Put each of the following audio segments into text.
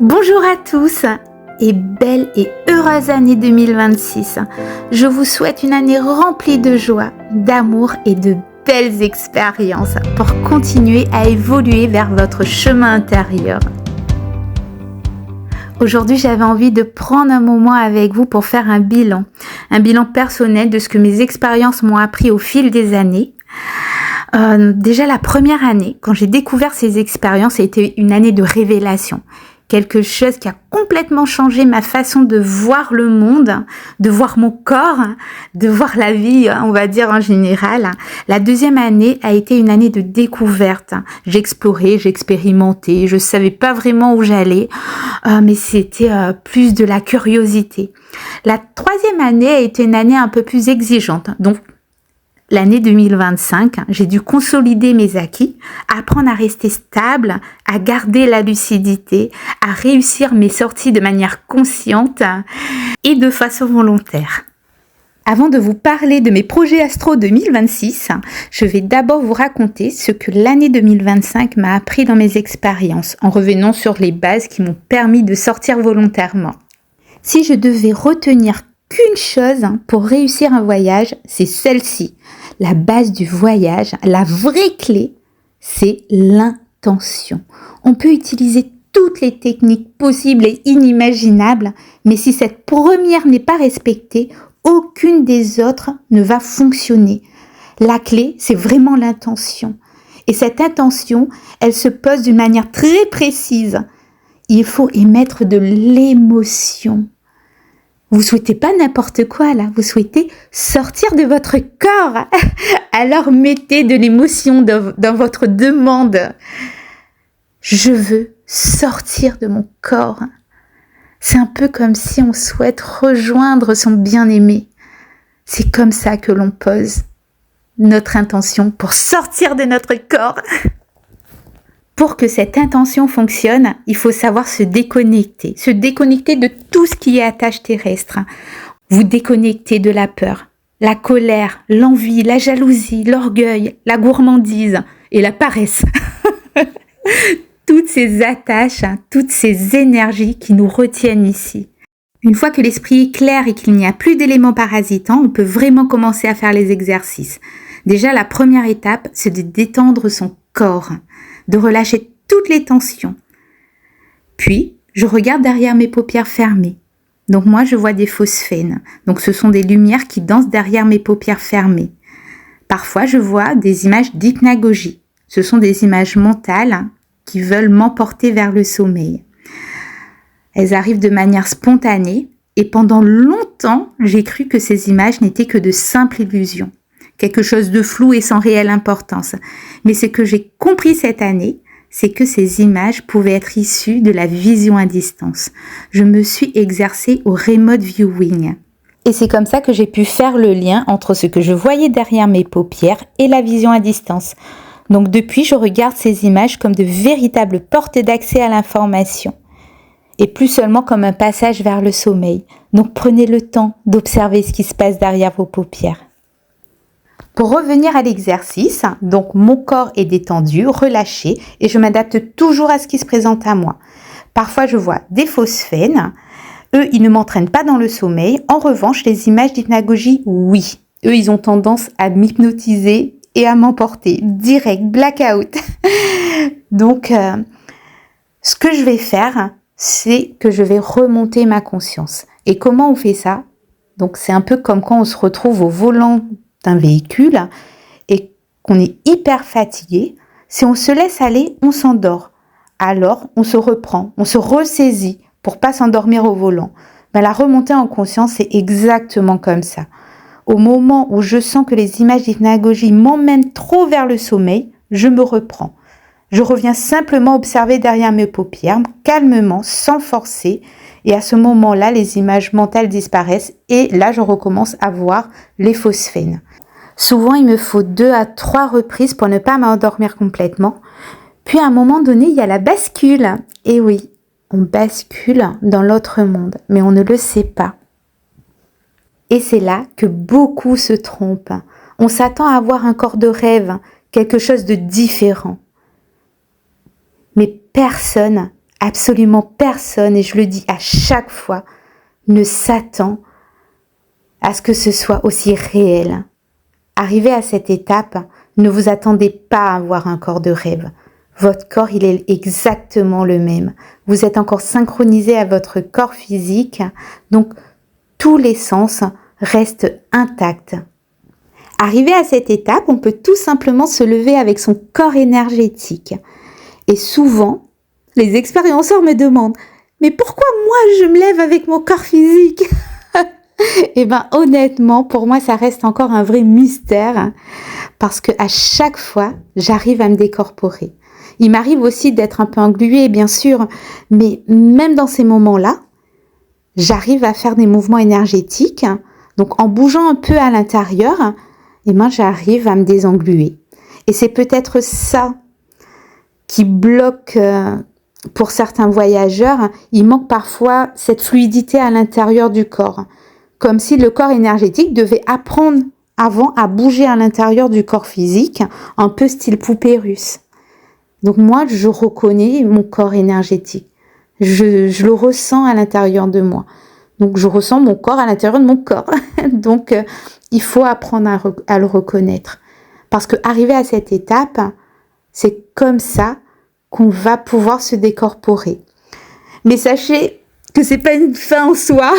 Bonjour à tous et belle et heureuse année 2026. Je vous souhaite une année remplie de joie, d'amour et de belles expériences pour continuer à évoluer vers votre chemin intérieur. Aujourd'hui, j'avais envie de prendre un moment avec vous pour faire un bilan personnel de ce que mes expériences m'ont appris au fil des années. Déjà la première année, quand j'ai découvert ces expériences, a été une année de révélation. Quelque chose qui a complètement changé ma façon de voir le monde, de voir mon corps, de voir la vie, on va dire en général. La deuxième année a été une année de découverte. J'explorais, j'expérimentais, je savais pas vraiment où j'allais, mais c'était plus de la curiosité. La troisième année a été une année un peu plus exigeante. Donc, l'année 2025, j'ai dû consolider mes acquis, apprendre à rester stable, à garder la lucidité, à réussir mes sorties de manière consciente et de façon volontaire. Avant de vous parler de mes projets astro 2026, je vais d'abord vous raconter ce que l'année 2025 m'a appris dans mes expériences, en revenant sur les bases qui m'ont permis de sortir volontairement. Si je devais retenir qu'une chose pour réussir un voyage, c'est celle-ci. La base du voyage, la vraie clé, c'est l'intention. On peut utiliser toutes les techniques possibles et inimaginables, mais si cette première n'est pas respectée, aucune des autres ne va fonctionner. La clé, c'est vraiment l'intention. Et cette intention, elle se pose d'une manière très précise. Il faut émettre de l'émotion. Vous souhaitez pas n'importe quoi là, vous souhaitez sortir de votre corps. Alors mettez de l'émotion dans votre demande. Je veux sortir de mon corps. C'est un peu comme si on souhaite rejoindre son bien-aimé. C'est comme ça que l'on pose notre intention pour sortir de notre corps. Pour que cette intention fonctionne, il faut savoir se déconnecter de tout ce qui est attache terrestre. Vous déconnectez de la peur, la colère, l'envie, la jalousie, l'orgueil, la gourmandise et la paresse. Toutes ces attaches, toutes ces énergies qui nous retiennent ici. Une fois que l'esprit est clair et qu'il n'y a plus d'éléments parasitants, on peut vraiment commencer à faire les exercices. Déjà, la première étape, c'est de détendre son corps, de relâcher toutes les tensions. Puis, je regarde derrière mes paupières fermées. Donc moi, je vois des phosphènes. Donc ce sont des lumières qui dansent derrière mes paupières fermées. Parfois, je vois des images d'hypnagogie. Ce sont des images mentales qui veulent m'emporter vers le sommeil. Elles arrivent de manière spontanée et pendant longtemps, j'ai cru que ces images n'étaient que de simples illusions. Quelque chose de flou et sans réelle importance. Mais ce que j'ai compris cette année, c'est que ces images pouvaient être issues de la vision à distance. Je me suis exercée au remote viewing. Et c'est comme ça que j'ai pu faire le lien entre ce que je voyais derrière mes paupières et la vision à distance. Donc depuis, je regarde ces images comme de véritables portes d'accès à l'information. Et plus seulement comme un passage vers le sommeil. Donc prenez le temps d'observer ce qui se passe derrière vos paupières. Pour revenir à l'exercice, donc mon corps est détendu, relâché et je m'adapte toujours à ce qui se présente à moi. Parfois je vois des phosphènes, eux ils ne m'entraînent pas dans le sommeil. En revanche, les images d'hypnagogie, oui. Eux ils ont tendance à m'hypnotiser et à m'emporter, direct, blackout. Donc ce que je vais faire, c'est que je vais remonter ma conscience. Et comment on fait ça? Donc c'est un peu comme quand on se retrouve au volant d'un véhicule et qu'on est hyper fatigué. Si on se laisse aller, on s'endort. Alors, on se reprend, on se ressaisit pour pas s'endormir au volant. Mais la remontée en conscience, c'est exactement comme ça. Au moment où je sens que les images d'hypnagogie m'emmènent trop vers le sommeil, je me reprends. Je reviens simplement observer derrière mes paupières, calmement, sans forcer. Et à ce moment-là, les images mentales disparaissent et là, je recommence à voir les phosphènes. Souvent, il me faut 2 à 3 reprises pour ne pas m'endormir complètement. Puis, à un moment donné, il y a la bascule. Et oui, on bascule dans l'autre monde, mais on ne le sait pas. Et c'est là que beaucoup se trompent. On s'attend à avoir un corps de rêve, quelque chose de différent. Mais personne absolument personne, et je le dis à chaque fois, ne s'attend à ce que ce soit aussi réel. Arrivé à cette étape, ne vous attendez pas à avoir un corps de rêve. Votre corps, il est exactement le même. Vous êtes encore synchronisé à votre corps physique, donc tous les sens restent intacts. Arrivé à cette étape, on peut tout simplement se lever avec son corps énergétique. Et souvent, les expérienceurs me demandent « Mais pourquoi moi je me lève avec mon corps physique ?» Eh bien, honnêtement, pour moi, ça reste encore un vrai mystère parce que à chaque fois, j'arrive à me décorporer. Il m'arrive aussi d'être un peu engluée, bien sûr, mais même dans ces moments-là, j'arrive à faire des mouvements énergétiques. Donc, en bougeant un peu à l'intérieur, eh ben, j'arrive à me désengluer. Et c'est peut-être ça qui bloque pour certains voyageurs. Il manque parfois cette fluidité à l'intérieur du corps. Comme si le corps énergétique devait apprendre avant à bouger à l'intérieur du corps physique, un peu style poupée russe. Donc moi, je reconnais mon corps énergétique. Je le ressens à l'intérieur de moi. Donc je ressens mon corps à l'intérieur de mon corps. Donc il faut apprendre à le reconnaître. Parce que arriver à cette étape, c'est comme ça qu'on va pouvoir se décorporer. Mais sachez que c'est pas une fin en soi.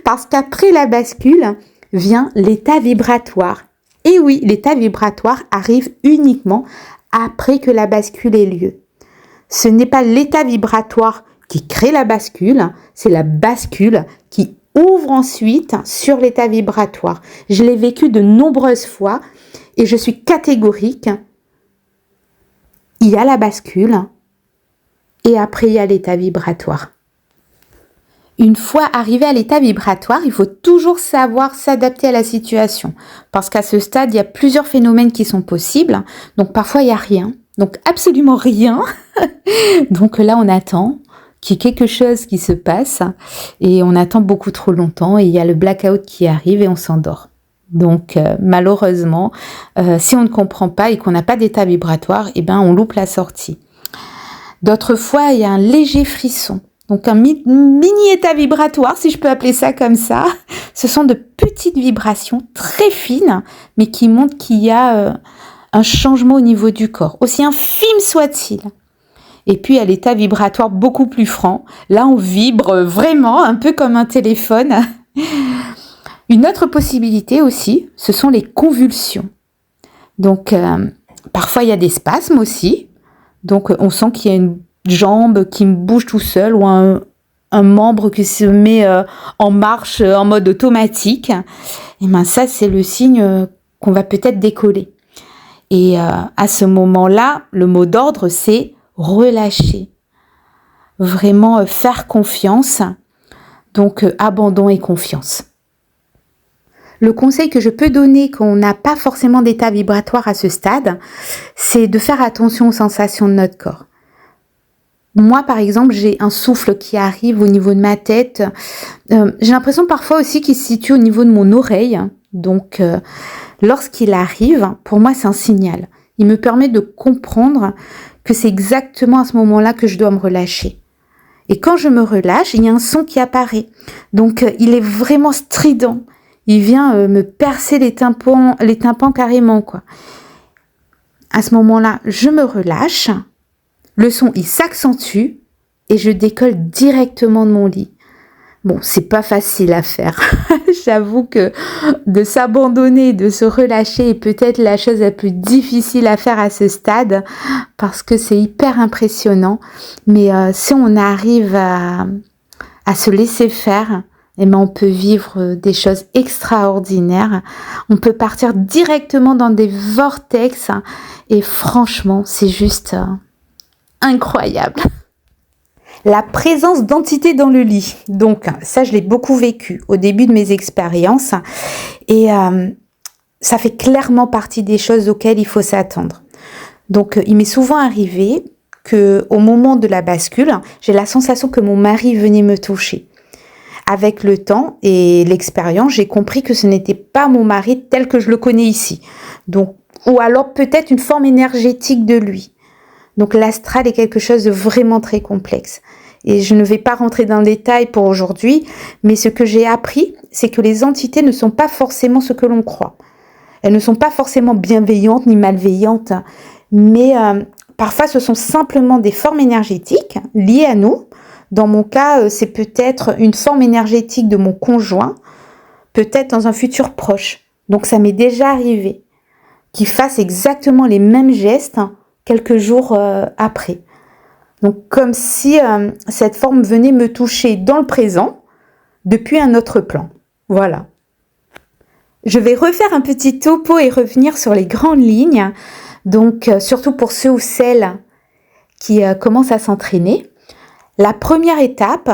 Parce qu'après la bascule vient l'état vibratoire. Et oui, l'état vibratoire arrive uniquement après que la bascule ait lieu. Ce n'est pas l'état vibratoire qui crée la bascule, c'est la bascule qui ouvre ensuite sur l'état vibratoire. Je l'ai vécu de nombreuses fois et je suis catégorique. Il y a la bascule et après il y a l'état vibratoire. Une fois arrivé à l'état vibratoire, il faut toujours savoir s'adapter à la situation. Parce qu'à ce stade, il y a plusieurs phénomènes qui sont possibles. Donc parfois, il n'y a rien. Donc absolument rien. Donc là, on attend qu'il y ait quelque chose qui se passe. Et on attend beaucoup trop longtemps. Et il y a le blackout qui arrive et on s'endort. Donc malheureusement, si on ne comprend pas et qu'on n'a pas d'état vibratoire, eh ben, on loupe la sortie. D'autres fois, il y a un léger frisson. Donc un mini état vibratoire, si je peux appeler ça comme ça. Ce sont de petites vibrations très fines, mais qui montrent qu'il y a un changement au niveau du corps, aussi infime soit-il. Et puis à l'état vibratoire beaucoup plus franc, là on vibre vraiment un peu comme un téléphone. Une autre possibilité aussi, ce sont les convulsions. Donc parfois il y a des spasmes aussi. Donc on sent qu'il y a une jambe qui me bouge tout seul ou un membre qui se met en marche en mode automatique, et ben ça c'est le signe qu'on va peut-être décoller. Et à ce moment-là, le mot d'ordre c'est relâcher, vraiment faire confiance, donc abandon et confiance. Le conseil que je peux donner quand on n'a pas forcément d'état vibratoire à ce stade, c'est de faire attention aux sensations de notre corps. Moi, par exemple, j'ai un souffle qui arrive au niveau de ma tête. J'ai l'impression parfois aussi qu'il se situe au niveau de mon oreille. Donc, lorsqu'il arrive, pour moi, c'est un signal. Il me permet de comprendre que c'est exactement à ce moment-là que je dois me relâcher. Et quand je me relâche, il y a un son qui apparaît. Donc, il est vraiment strident. Il vient me percer les tympans carrément, quoi. À ce moment-là, je me relâche. Le son, il s'accentue et je décolle directement de mon lit. Bon, c'est pas facile à faire. J'avoue que de s'abandonner, de se relâcher est peut-être la chose la plus difficile à faire à ce stade parce que c'est hyper impressionnant. Mais si on arrive à se laisser faire, eh ben on peut vivre des choses extraordinaires. On peut partir directement dans des vortex et franchement, c'est juste incroyable. La présence d'entités dans le lit. Donc, ça, je l'ai beaucoup vécu au début de mes expériences. Et ça fait clairement partie des choses auxquelles il faut s'attendre. Donc, il m'est souvent arrivé qu'au moment de la bascule, j'ai la sensation que mon mari venait me toucher. Avec le temps et l'expérience, j'ai compris que ce n'était pas mon mari tel que je le connais ici. Donc, ou alors peut-être une forme énergétique de lui. Donc l'astral est quelque chose de vraiment très complexe. Et je ne vais pas rentrer dans le détail pour aujourd'hui, mais ce que j'ai appris, c'est que les entités ne sont pas forcément ce que l'on croit. Elles ne sont pas forcément bienveillantes ni malveillantes, mais parfois ce sont simplement des formes énergétiques liées à nous. Dans mon cas, c'est peut-être une forme énergétique de mon conjoint, peut-être dans un futur proche. Donc ça m'est déjà arrivé qu'il fasse exactement les mêmes gestes quelques jours après. Donc comme si cette forme venait me toucher dans le présent depuis un autre plan. Voilà. Je vais refaire un petit topo et revenir sur les grandes lignes. Donc surtout pour ceux ou celles qui commencent à s'entraîner. La première étape,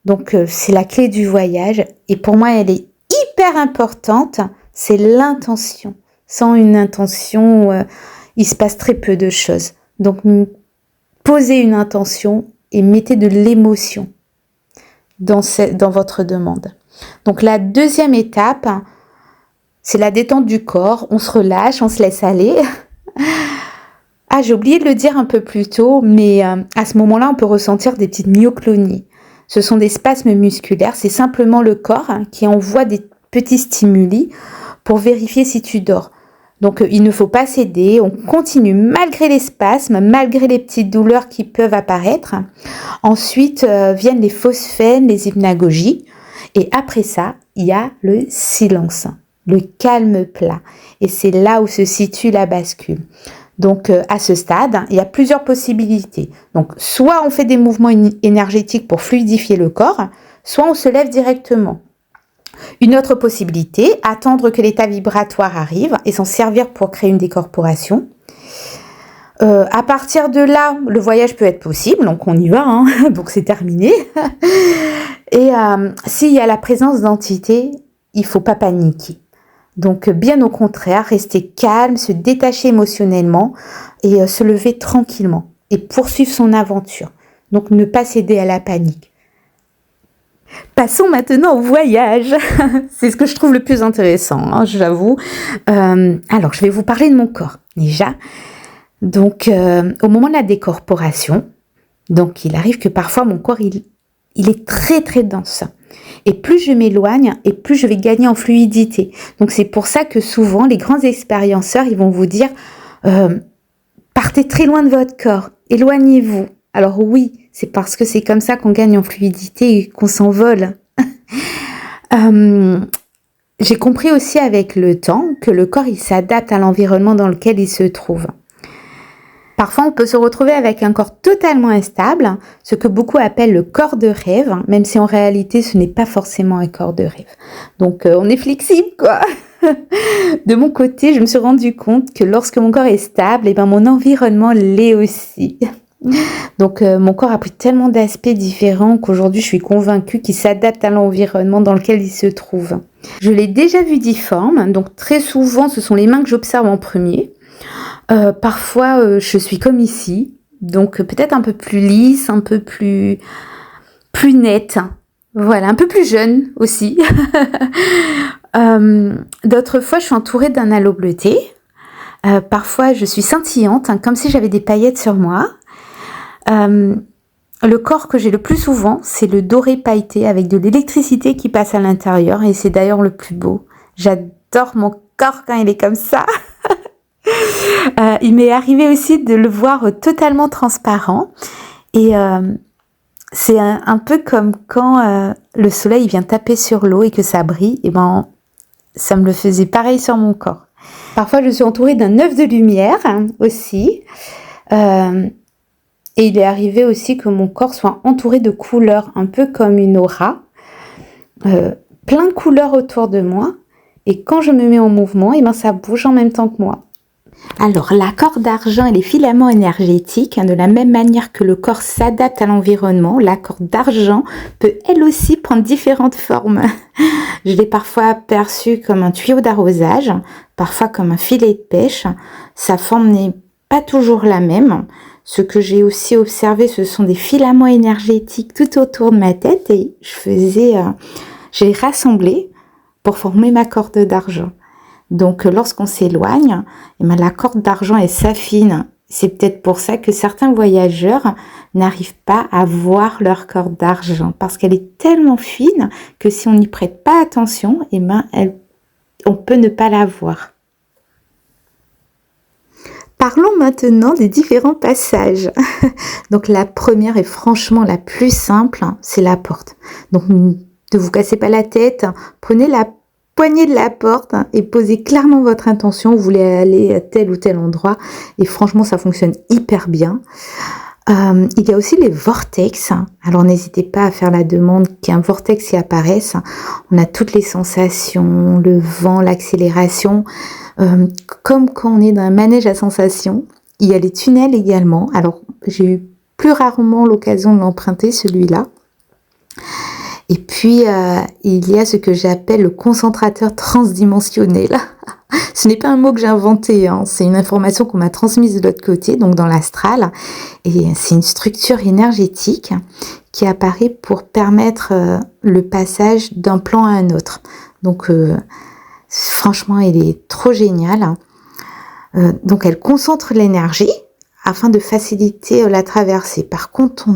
donc c'est la clé du voyage et pour moi elle est hyper importante, c'est l'intention. Sans une intention, il se passe très peu de choses. Donc posez une intention et mettez de l'émotion dans votre demande. Donc la deuxième étape, c'est la détente du corps. On se relâche, on se laisse aller. Ah, j'ai oublié de le dire un peu plus tôt, mais à ce moment-là, on peut ressentir des petites myoclonies. Ce sont des spasmes musculaires. C'est simplement le corps qui envoie des petits stimuli pour vérifier si tu dors. Donc, il ne faut pas céder. On continue malgré les spasmes, malgré les petites douleurs qui peuvent apparaître. Ensuite, viennent les phosphènes, les hypnagogies. Et après ça, il y a le silence, le calme plat. Et c'est là où se situe la bascule. Donc, à ce stade, il y a plusieurs possibilités. Donc, soit on fait des mouvements énergétiques pour fluidifier le corps, soit on se lève directement. Une autre possibilité, attendre que l'état vibratoire arrive et s'en servir pour créer une décorporation. À partir de là, le voyage peut être possible, donc on y va, hein, donc c'est terminé. Et s'il y a la présence d'entités, il ne faut pas paniquer. Donc, bien au contraire, rester calme, se détacher émotionnellement et se lever tranquillement et poursuivre son aventure. Donc, ne pas céder à la panique. Passons maintenant au voyage. C'est ce que je trouve le plus intéressant, hein, j'avoue. Alors, je vais vous parler de mon corps, déjà. Donc, au moment de la décorporation, donc il arrive que parfois mon corps, il est très, très dense. Et plus je m'éloigne, et plus je vais gagner en fluidité. Donc c'est pour ça que souvent, les grands expérienceurs, ils vont vous dire partez très loin de votre corps, éloignez-vous. Alors oui, c'est parce que c'est comme ça qu'on gagne en fluidité et qu'on s'envole. J'ai compris aussi avec le temps que le corps, il s'adapte à l'environnement dans lequel il se trouve. Parfois, on peut se retrouver avec un corps totalement instable, ce que beaucoup appellent le corps de rêve, même si en réalité, ce n'est pas forcément un corps de rêve. Donc, on est flexible, quoi. De mon côté, je me suis rendu compte que lorsque mon corps est stable, eh ben, mon environnement l'est aussi. Donc, mon corps a pris tellement d'aspects différents qu'aujourd'hui, je suis convaincue qu'il s'adapte à l'environnement dans lequel il se trouve. Je l'ai déjà vu difforme, donc très souvent, ce sont les mains que j'observe en premier. Parfois, je suis comme ici, donc peut-être un peu plus lisse, un peu plus nette, voilà, un peu plus jeune aussi. D'autres fois, je suis entourée d'un halo bleuté. Parfois, je suis scintillante, hein, comme si j'avais des paillettes sur moi. Le corps que j'ai le plus souvent, c'est le doré pailleté avec de l'électricité qui passe à l'intérieur et c'est d'ailleurs le plus beau. J'adore mon corps quand il est comme ça. Il m'est arrivé aussi de le voir totalement transparent et c'est un peu comme quand le soleil vient taper sur l'eau et que ça brille, et ben ça me le faisait pareil sur mon corps. Parfois je suis entourée d'un œuf de lumière aussi et il est arrivé aussi que mon corps soit entouré de couleurs, un peu comme une aura, plein de couleurs autour de moi et quand je me mets en mouvement, et ben ça bouge en même temps que moi. Alors, l'accord d'argent et les filaments énergétiques, de la même manière que le corps s'adapte à l'environnement, l'accord d'argent peut elle aussi prendre différentes formes. Je l'ai parfois perçu comme un tuyau d'arrosage, parfois comme un filet de pêche. Sa forme n'est pas toujours la même. Ce que j'ai aussi observé, ce sont des filaments énergétiques tout autour de ma tête et j'ai rassemblé pour former ma corde d'argent. Donc, lorsqu'on s'éloigne, la corde d'argent, elle s'affine C'est peut-être pour ça que certains voyageurs n'arrivent pas à voir leur corde d'argent, parce qu'elle est tellement fine que si on n'y prête pas attention, on peut ne pas la voir. Parlons maintenant des différents passages. Donc la première et franchement la plus simple, c'est la porte. Donc ne vous cassez pas la tête, prenez la poignée de la porte et posez clairement votre intention. Vous voulez aller à tel ou tel endroit et franchement ça fonctionne hyper bien. Il y a aussi les vortex. Alors n'hésitez pas à faire la demande qu'un vortex y apparaisse. On a toutes les sensations, le vent, l'accélération. Comme quand on est dans un manège à sensations, il y a les tunnels également. Alors, j'ai eu plus rarement l'occasion de l'emprunter, celui-là. Et puis, il y a ce que j'appelle le concentrateur transdimensionnel. Ce n'est pas un mot que j'ai inventé, hein. C'est une information qu'on m'a transmise de l'autre côté, donc dans l'astral. Et c'est une structure énergétique qui apparaît pour permettre le passage d'un plan à un autre. Donc, franchement, elle est trop géniale. Donc, elle concentre l'énergie afin de faciliter la traversée. Par contre,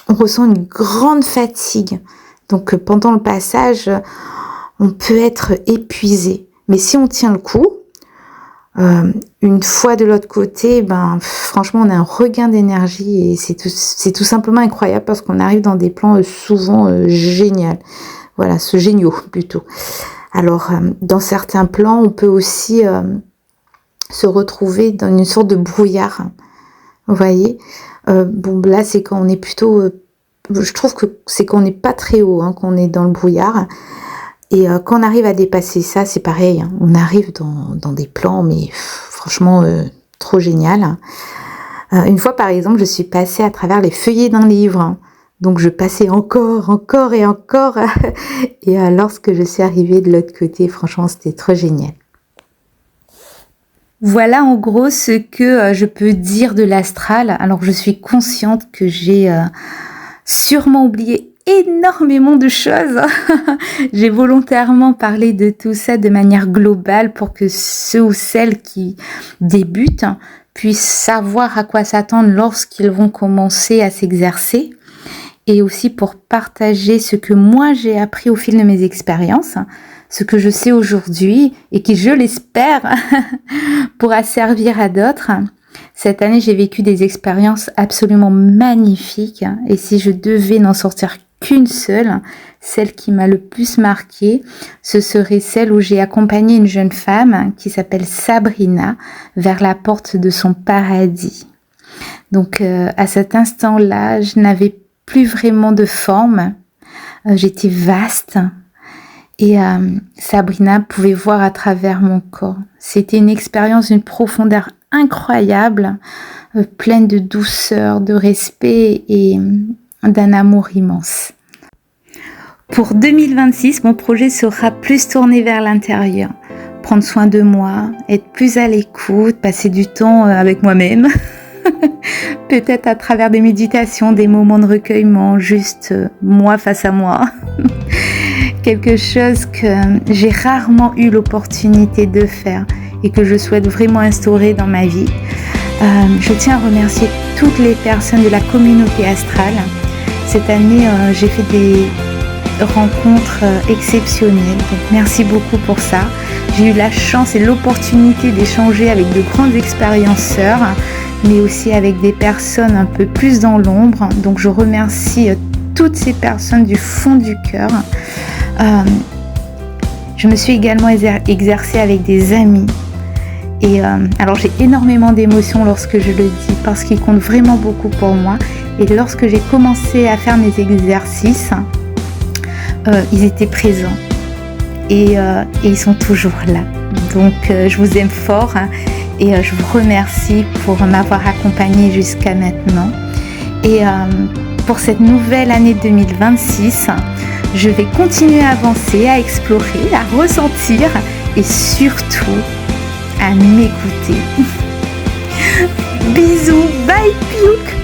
on ressent une grande fatigue. Donc, pendant le passage, on peut être épuisé. Mais si on tient le coup, une fois de l'autre côté, franchement, on a un regain d'énergie et c'est tout simplement incroyable parce qu'on arrive dans des plans souvent géniaux. Voilà, géniaux plutôt. Alors, dans certains plans, on peut aussi se retrouver dans une sorte de brouillard. Vous voyez, là, c'est quand on est plutôt... je trouve que c'est quand on n'est pas très haut, hein, qu'on est dans le brouillard. Et quand on arrive à dépasser ça, c'est pareil. Hein, on arrive dans des plans, mais franchement, trop génial. Une fois, par exemple, je suis passée à travers les feuillets d'un livre. Hein. Donc, je passais encore et encore. Et lorsque je suis arrivée de l'autre côté, franchement, c'était trop génial. Voilà en gros ce que je peux dire de l'astral. Alors, je suis consciente que j'ai sûrement oublié énormément de choses. J'ai volontairement parlé de tout ça de manière globale pour que ceux ou celles qui débutent puissent savoir à quoi s'attendre lorsqu'ils vont commencer à s'exercer. Et aussi pour partager ce que moi j'ai appris au fil de mes expériences, ce que je sais aujourd'hui et qui, je l'espère, pourra servir à d'autres. Cette année, j'ai vécu des expériences absolument magnifiques et si je devais n'en sortir qu'une seule, celle qui m'a le plus marquée, ce serait celle où j'ai accompagné une jeune femme qui s'appelle Sabrina vers la porte de son paradis. Donc à cet instant-là, je n'avais plus vraiment de forme, j'étais vaste et Sabrina pouvait voir à travers mon corps. C'était une expérience d'une profondeur incroyable, pleine de douceur, de respect et d'un amour immense. Pour 2026, mon projet sera plus tourné vers l'intérieur. Prendre soin de moi, être plus à l'écoute, passer du temps avec moi-même. Peut-être à travers des méditations, des moments de recueillement, juste moi face à moi. Quelque chose que j'ai rarement eu l'opportunité de faire et que je souhaite vraiment instaurer dans ma vie. Je tiens à remercier toutes les personnes de la communauté astrale. Cette année, j'ai fait des rencontres exceptionnelles. Donc merci beaucoup pour ça. J'ai eu la chance et l'opportunité d'échanger avec de grandes expérienceurs, mais aussi avec des personnes un peu plus dans l'ombre. Donc je remercie toutes ces personnes du fond du cœur. Je me suis également exercée avec des amis. Et alors j'ai énormément d'émotions lorsque je le dis parce qu'ils comptent vraiment beaucoup pour moi. Et lorsque j'ai commencé à faire mes exercices, ils étaient présents et ils sont toujours là. Donc je vous aime fort et je vous remercie pour m'avoir accompagnée jusqu'à maintenant. Et pour cette nouvelle année 2026, je vais continuer à avancer, à explorer, à ressentir et surtout à m'écouter. Bisous, bye Piouk.